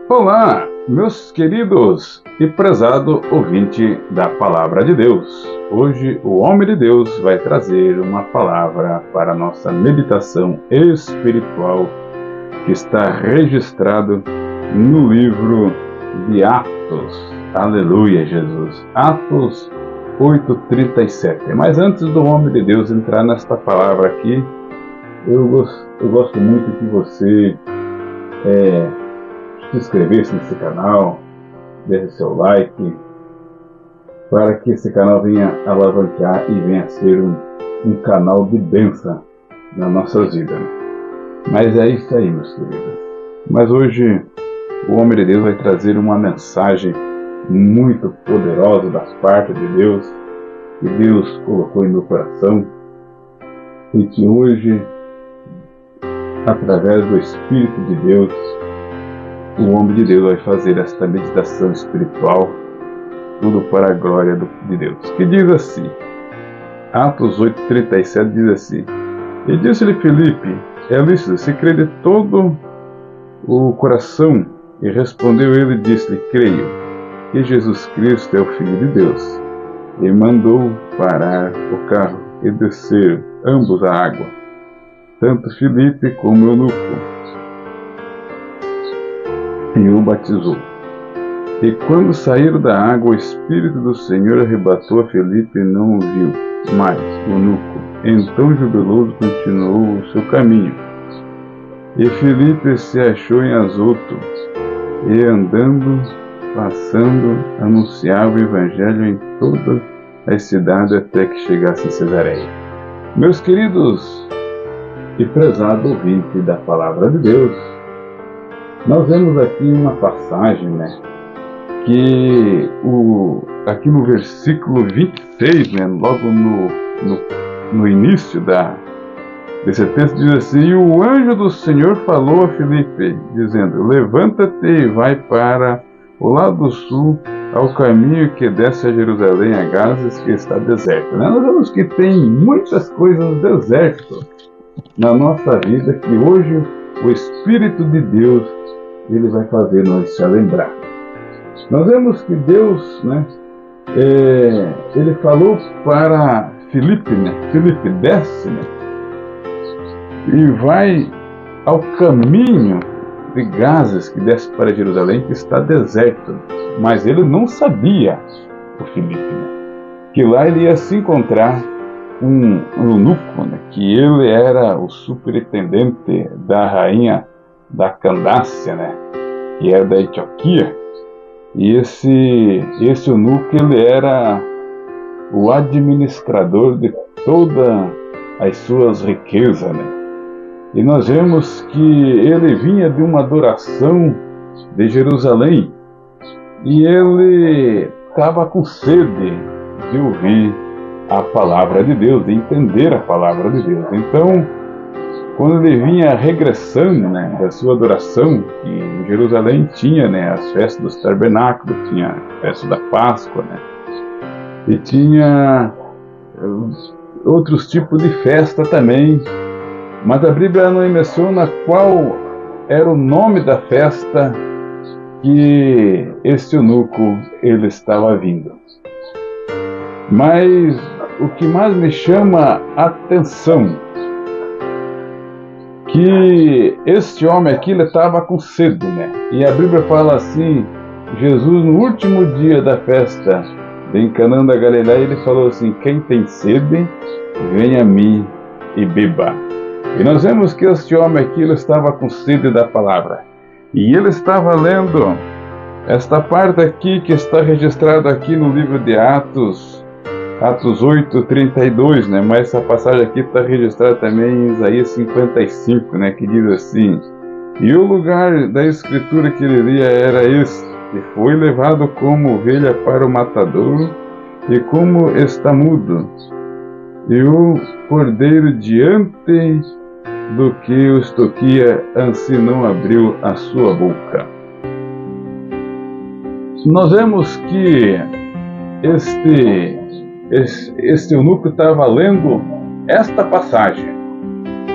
Olá, meus queridos e prezado ouvinte da Palavra de Deus. Hoje o homem de Deus vai trazer uma palavra para a nossa meditação espiritual que está registrado no livro de Atos. Aleluia, Jesus. Atos 8:37. Mas antes do homem de Deus entrar nesta palavra aqui, eu gosto muito que você se inscrevesse nesse canal, deixe seu like, para que esse canal venha alavancar e venha ser um canal de bênção na nossa vida. Mas é isso aí, meus queridos. Mas hoje o homem de Deus vai trazer uma mensagem muito poderosa das partes de Deus, que Deus colocou em meu coração, e que hoje, através do Espírito de Deus, o homem de Deus vai fazer esta meditação espiritual, tudo para a glória de Deus. Que diz assim, Atos 8:37 diz assim: E disse-lhe Filipe, é lícito, se crê de todo o coração? E respondeu ele e disse-lhe, creio que Jesus Cristo é o Filho de Deus. E mandou parar o carro e descer ambos à água, tanto Filipe como o eunuco, e o batizou. E quando saíram da água, o Espírito do Senhor arrebatou a Filipe e não o viu mais o eunuco. Então jubiloso continuou o seu caminho. E Filipe se achou em Azoto, e andando, passando, anunciava o Evangelho em todas as cidades até que chegasse em Cesareia. Meus queridos e prezado ouvinte da Palavra de Deus, nós vemos aqui uma passagem, que aqui no versículo 26, logo no início desse texto, diz assim: E o anjo do Senhor falou a Filipe, dizendo, levanta-te e vai para o lado sul, ao caminho que desce a Jerusalém, a Gaza, que está deserto. Nós vemos que tem muitas coisas desertas na nossa vida, que hoje o Espírito de Deus ele vai fazer nós se lembrar. Nós vemos que Deus, ele falou para Filipe, Filipe desce, e vai ao caminho de Gaza, que desce para Jerusalém, que está deserto. Mas ele não sabia, o Filipe, que lá ele ia se encontrar um eunuco, que ele era o superintendente da rainha da Candácia, que era da Etiópia. E esse eunuco, ele era o administrador de todas as suas riquezas, E nós vemos que ele vinha de uma adoração de Jerusalém, e ele estava com sede de ouvir a palavra de Deus, de entender a palavra de Deus. Então, quando ele vinha regressando da sua adoração, que em Jerusalém tinha as festas dos tabernáculos, tinha a festa da Páscoa, e tinha outros tipos de festa também, mas a Bíblia não menciona qual era o nome da festa que esse eunuco ele estava vindo. Mas o que mais me chama a atenção, que este homem aqui ele estava com sede, E a Bíblia fala assim, Jesus no último dia da festa de Caná da Galileia, ele falou assim, quem tem sede, venha a mim e beba. E nós vemos que este homem aqui ele estava com sede da palavra. E ele estava lendo esta parte aqui que está registrada aqui no livro de Atos 8:32, mas essa passagem aqui está registrada também em Isaías 55, que diz assim, e o lugar da escritura que ele lia era este, que foi levado como ovelha para o matadouro, e como está mudo, e o cordeiro diante do que o estoquia, assim não abriu a sua boca. Nós vemos que este eunuco estava lendo esta passagem,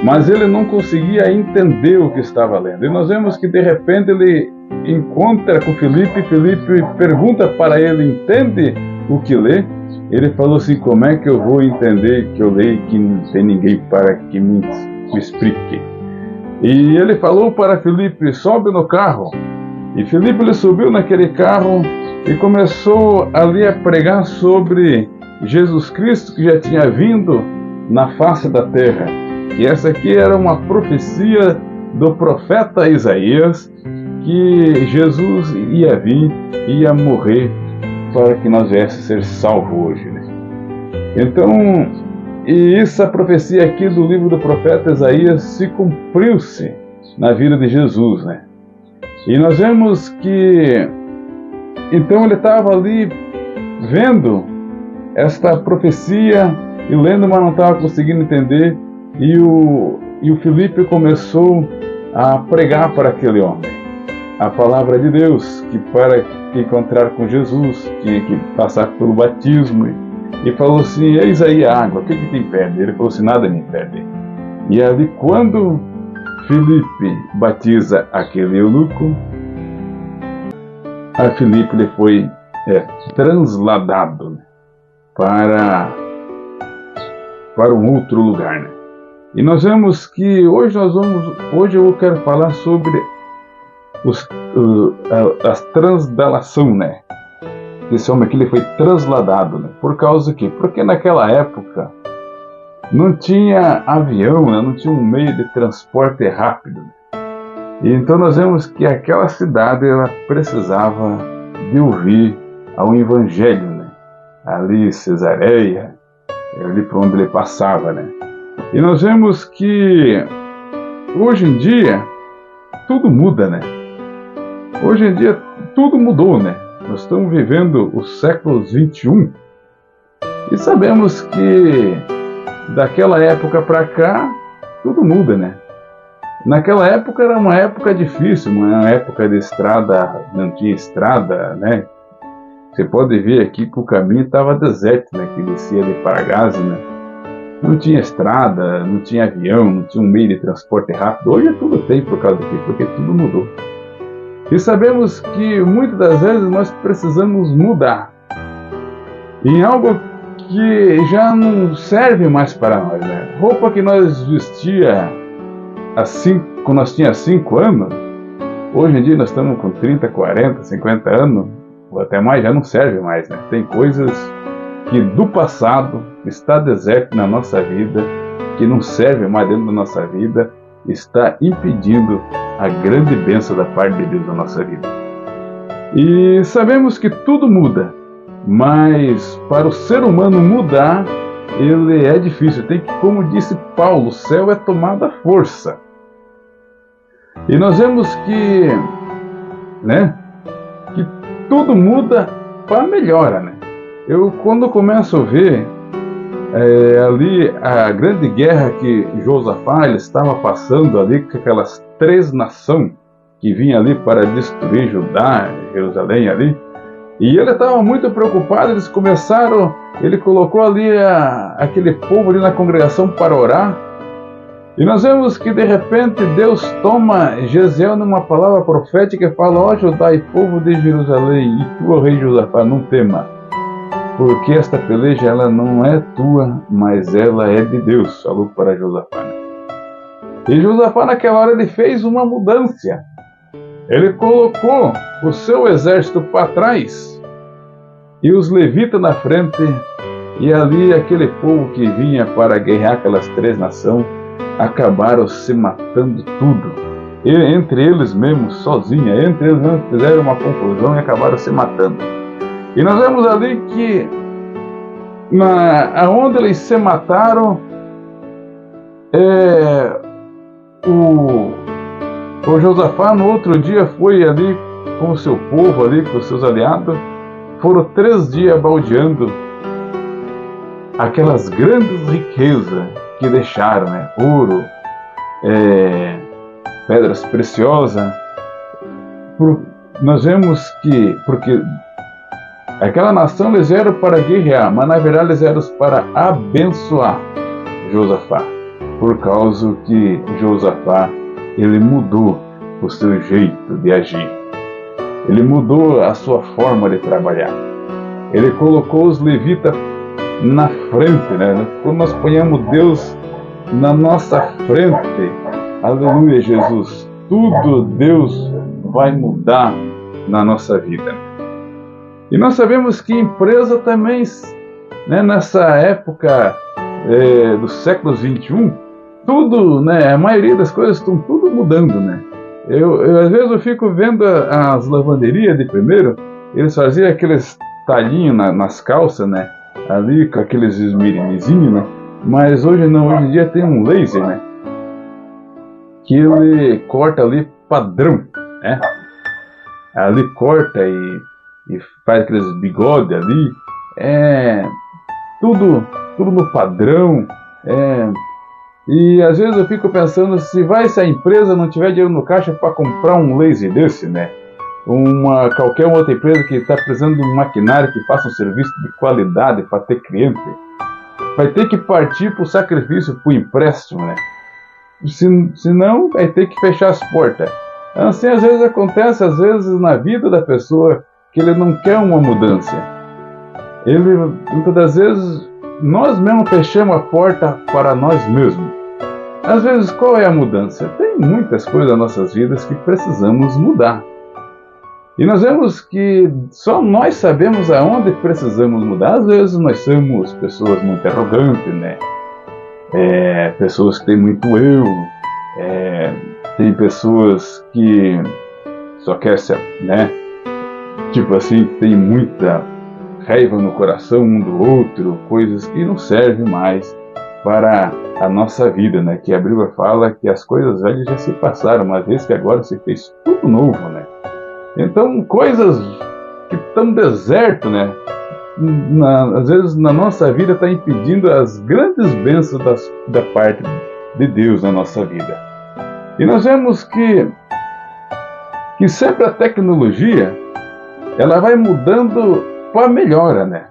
mas ele não conseguia entender o que estava lendo. E nós vemos que de repente ele encontra com Filipe, Filipe pergunta para ele, entende o que lê? Ele falou assim, como é que eu vou entender que eu leio que não tem ninguém para que me explique? E ele falou para Filipe, sobe no carro. E Filipe ele subiu naquele carro e começou ali a pregar sobre Jesus Cristo que já tinha vindo na face da terra. E essa aqui era uma profecia do profeta Isaías, que Jesus ia vir, ia morrer para que nós viéssemos ser salvos hoje, né? Então, e essa profecia aqui do livro do profeta Isaías se cumpriu-se na vida de Jesus, né? E nós vemos que então ele estava ali vendo esta profecia e lendo, mas não estava conseguindo entender. E o Filipe começou a pregar para aquele homem a palavra de Deus, que para encontrar com Jesus tinha que passar pelo batismo. E falou assim, eis aí a água, o que te impede? Ele falou assim, nada me impede. E ali quando Filipe batiza aquele eunuco, a Filipe ele foi transladado para um outro lugar, né? E nós vemos que hoje eu quero falar sobre as transdalação, né? Esse homem aqui ele foi transladado, né? Por causa que? Porque naquela época não tinha avião, né? Não tinha um meio de transporte rápido, né? E então nós vemos que aquela cidade ela precisava de ouvir ao evangelho, né? Ali Cesareia, ali por onde ele passava, né? E nós vemos que hoje em dia tudo muda, né? Hoje em dia tudo mudou, né? Nós estamos vivendo o século XXI e sabemos que daquela época para cá tudo muda, né? Naquela época era uma época difícil, uma época de estrada, não tinha estrada, né? Você pode ver aqui que o caminho estava deserto, né? Que descia de Paragás, né? Não tinha estrada, não tinha avião, não tinha um meio de transporte rápido. Hoje tudo tem por causa disso, porque tudo mudou. E sabemos que muitas das vezes nós precisamos mudar em algo que já não serve mais para nós, né? Roupa que nós vestia assim, quando nós tínhamos 5 anos, hoje em dia nós estamos com 30, 40, 50 anos, ou até mais, já não serve mais, né? Tem coisas que do passado está deserto na nossa vida, que não serve mais dentro da nossa vida, está impedindo a grande bênção da parte de Deus na nossa vida. E sabemos que tudo muda, mas para o ser humano mudar, ele é difícil. Tem que, como disse Paulo, o céu é tomado à força. E nós vemos que, né, que tudo muda para melhora, né? Eu, quando começo a ver ali a grande guerra que Josafá ele estava passando ali com aquelas 3 nações que vinham ali para destruir Judá, Jerusalém ali, e ele estava muito preocupado. Eles começaram, ele colocou ali aquele povo ali na congregação para orar, e nós vemos que de repente Deus toma Jezeel numa palavra profética e fala, ó Judá e povo de Jerusalém, e tu, ó rei Josafá, não tema, porque esta peleja ela não é tua, mas ela é de Deus. Falou para Josafá. E Josafá naquela hora ele fez uma mudança. Ele colocou o seu exército para trás e os levitas na frente, e ali aquele povo que vinha para guerrear aquelas 3 nações acabaram se matando tudo. E, entre eles mesmos, sozinha, entre eles mesmos fizeram uma confusão e acabaram se matando. E nós vemos ali que aonde eles se mataram, o Josafá no outro dia foi ali com o seu povo, ali com os seus aliados, foram 3 dias baldeando aquelas grandes riquezas que deixaram, né? Ouro, pedras preciosas. Nós vemos que, porque aquela nação eles eram para guerrear, mas na verdade eles eram para abençoar Josafá. por causa que Josafá, ele mudou o seu jeito de agir. Ele mudou a sua forma de trabalhar. Ele colocou os levitas na frente, né? Quando nós ponhamos Deus na nossa frente, aleluia, Jesus, tudo Deus vai mudar na nossa vida. E nós sabemos que empresa também, né, nessa época do século XXI, tudo, né, a maioria das coisas estão tudo mudando, né? Às vezes eu fico vendo as lavanderias de primeiro, eles faziam aqueles talhinhos nas calças, né? Ali com aqueles esmerinizinhos, né? Mas hoje não, hoje em dia tem um laser, né? Que ele corta ali padrão, né? Ali corta e faz aqueles bigodes ali, tudo no padrão, e às vezes eu fico pensando se a empresa não tiver dinheiro no caixa para comprar um laser desse, né? Qualquer outra empresa que está precisando de um maquinário que faça um serviço de qualidade para ter cliente, vai ter que partir para o sacrifício, para o empréstimo, né? Senão vai ter que fechar as portas. Assim às vezes acontece, às vezes na vida da pessoa, que ele não quer uma mudança. Muitas das vezes nós mesmos fechamos a porta para nós mesmos. Às vezes qual é a mudança? Tem muitas coisas nas nossas vidas que precisamos mudar. E nós vemos que só nós sabemos aonde precisamos mudar. Às vezes nós somos pessoas muito arrogantes, né? Pessoas que têm muito eu. Tem pessoas que só querem ser, né? Tipo assim, tem muita raiva no coração um do outro, coisas que não servem mais para a nossa vida, né? Que a Bíblia fala que as coisas velhas já se passaram, uma vez que agora se fez tudo novo, né? Então, coisas que estão deserto, né? Às vezes na nossa vida está impedindo as grandes bênçãos da parte de Deus na nossa vida. E nós vemos que sempre a tecnologia ela vai mudando para melhora, né?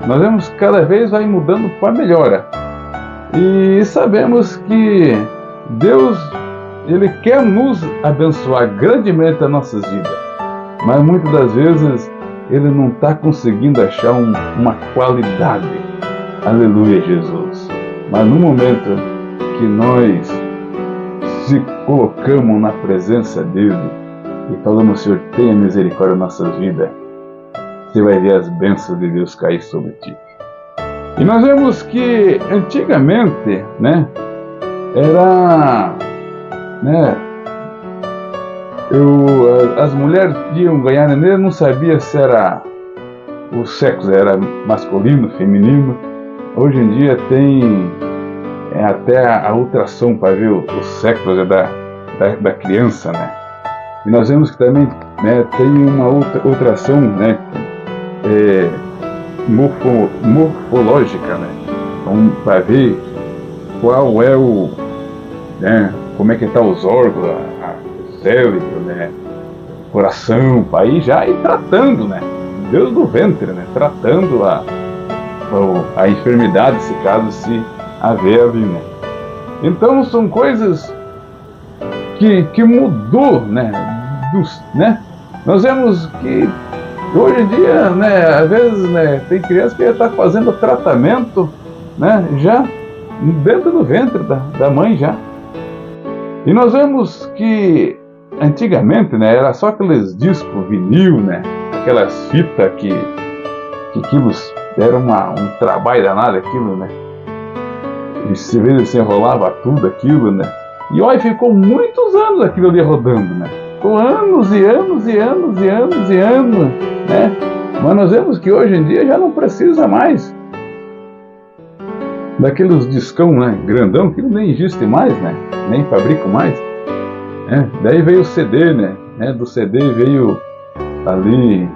Nós vemos que cada vez vai mudando para melhora. E sabemos que Deus, Ele quer nos abençoar grandemente as nossas vidas. Mas muitas das vezes Ele não está conseguindo achar uma qualidade. Aleluia, Jesus. Mas no momento que nós se colocamos na presença dEle e falamos, Senhor, tenha misericórdia nas nossas vidas, você vai ver as bênçãos de Deus cair sobre ti. E nós vemos que antigamente, né, as mulheres iam ganhar neném, não sabia se era o sexo, era masculino, feminino. Hoje em dia tem até a ultrassom para ver o sexo da criança, né? E nós vemos que também, né, tem uma ultrassom, né, morfológica, né? Então, para ver qual é como é que está os órgãos, o cérebro, né, o coração, para ir já ir tratando, né? Deus do ventre, né? Tratando a enfermidade, se caso se haver ali, né? Então são coisas que mudou, né? Nós vemos que hoje em dia, né, às vezes, né, tem criança que já está fazendo tratamento, né, já dentro do ventre da mãe já. E nós vemos que antigamente, né, era só aqueles discos vinil, né, aquelas fitas que aquilo era um trabalho danado aquilo, né. E se vê, se enrolava tudo aquilo, né. E olha, ficou muitos anos aquilo ali rodando, né. Ficou anos e anos e anos e anos e anos, né? Mas nós vemos que hoje em dia já não precisa mais daqueles discão, né, grandão, que nem existe mais, né? Nem fabricam mais. Daí veio o CD, né? Do CD veio ali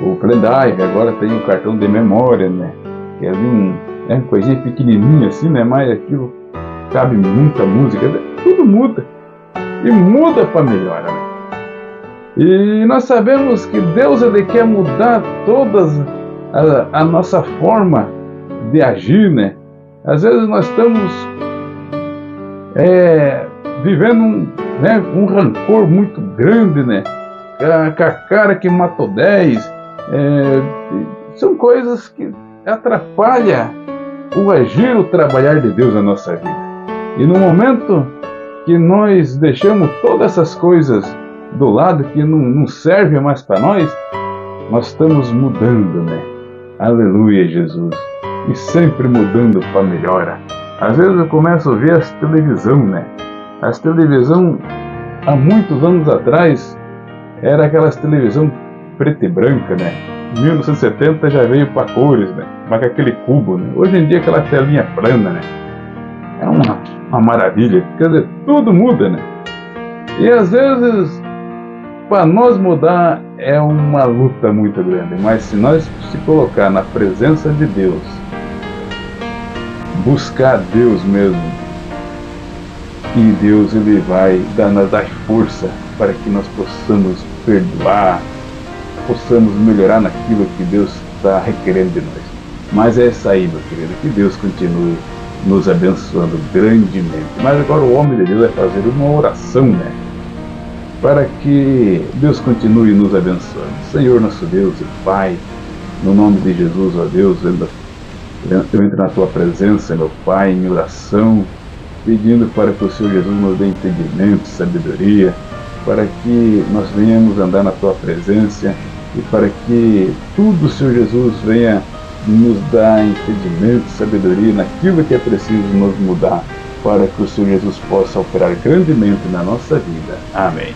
o pendrive, agora tem o cartão de memória, né? Que é ali uma coisinha pequenininha assim, né? Mas aquilo cabe muita música, tudo muda. E muda para melhor, né? E nós sabemos que Deus, Ele quer mudar toda a nossa forma de agir, né? Às vezes nós estamos vivendo um rancor muito grande, né? Com a cara que matou 10. São coisas que atrapalham o agir, o trabalhar de Deus na nossa vida. E no momento que nós deixamos todas essas coisas do lado, que não servem mais para nós estamos mudando, né? Aleluia, Jesus. E sempre mudando para melhora. Às vezes eu começo a ver as televisão, né? As televisão, há muitos anos atrás, era aquelas televisão preta e branca, né? Em 1970 já veio para cores, né? Mas com aquele cubo, né? Hoje em dia aquela telinha plana, né? É uma maravilha. Quer dizer, tudo muda, né? E às vezes, para nós mudar, é uma luta muito grande. Mas se nós se colocar na presença de Deus, buscar Deus mesmo, e Deus ele vai nos dar força para que nós possamos perdoar, possamos melhorar naquilo que Deus está requerendo de nós. Mas é isso aí, meu querido, que Deus continue nos abençoando grandemente. Mas agora o homem de Deus vai fazer uma oração, né? Para que Deus continue nos abençoando. Senhor nosso Deus e Pai, no nome de Jesus, ó Deus, eu entro na Tua presença, meu Pai, em oração, pedindo para que o Senhor Jesus nos dê entendimento, sabedoria, para que nós venhamos andar na Tua presença e para que tudo, Senhor Jesus, venha nos dar entendimento, sabedoria naquilo que é preciso nos mudar, para que o Senhor Jesus possa operar grandemente na nossa vida. Amém.